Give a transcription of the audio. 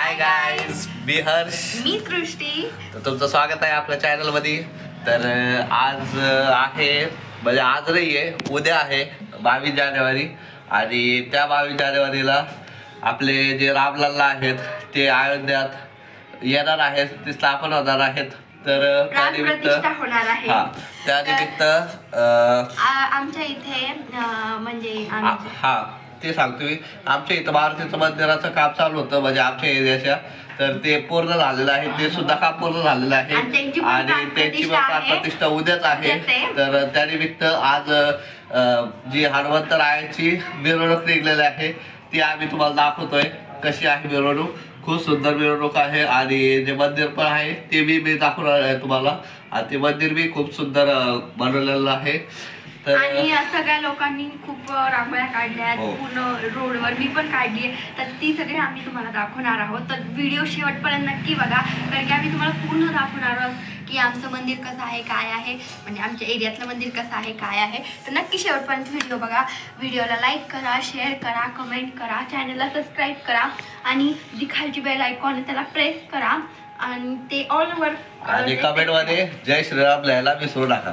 Hi guys, मी हर्ष, मी सृष्टी. तर तुमचं स्वागत आहे आपल्या चॅनल मध्ये. तर आज आहे म्हणजे आज नाही आहे, उद्या आहे 22 जानेवारी आणि त्या 22 जानेवारीला आपले जे रामलल्ला आहेत ते अयोध्यात येणार आहेत, ते स्थापन होणार आहेत. तर त्यानिमित्त होणार आहे. हा, त्यानिमित्त आमच्या इथे म्हणजे हा ते सांगतोय, आमच्या इथं मारुतीचं मंदिराचं काम चालू होतं म्हणजे आमच्या एरियाच्या, तर ते पूर्ण झालेलं आहे. ते सुद्धा काम पूर्ण झालेलं आहे आणि त्यांची प्रतिष्ठा उद्याच आहे. तर त्यानिमित्त आज जी हनुमंतरायाची मिरवणूक निघलेली आहे ती आम्ही तुम्हाला दाखवतोय. कशी आहे मिरवणूक, खूप सुंदर मिरवणूक आहे आणि जे मंदिर पण आहे ते मी दाखवणार आहे तुम्हाला. आणि ते मंदिर बी खूप सुंदर बनवलेलं आहे. आणि सगळ्या लोकांनी खूप रांगोळ्या काढल्या, पूर्ण रोडवर मी पण काढली, तर ती सगळी आम्ही तुम्हाला दाखवणार आहोत. तर व्हिडिओ शेवटपर्यंत नक्की बघा, कारण की आम्ही तुम्हाला पूर्ण दाखवणार आहोत की आमचं मंदिर कसं आहे, काय आहे, म्हणजे आमच्या एरियातलं मंदिर कसं आहे, काय आहे. तर नक्की शेवटपर्यंत व्हिडिओ बघा. व्हिडिओला लाईक करा, शेअर करा, कमेंट करा, चॅनलला सबस्क्राईब करा आणि जी खालची बेल आयकॉन आहे त्याला प्रेस करा आणि ते ऑल वर आणि कमेंट मध्ये जय श्रीराम लिहायला विसरू नका.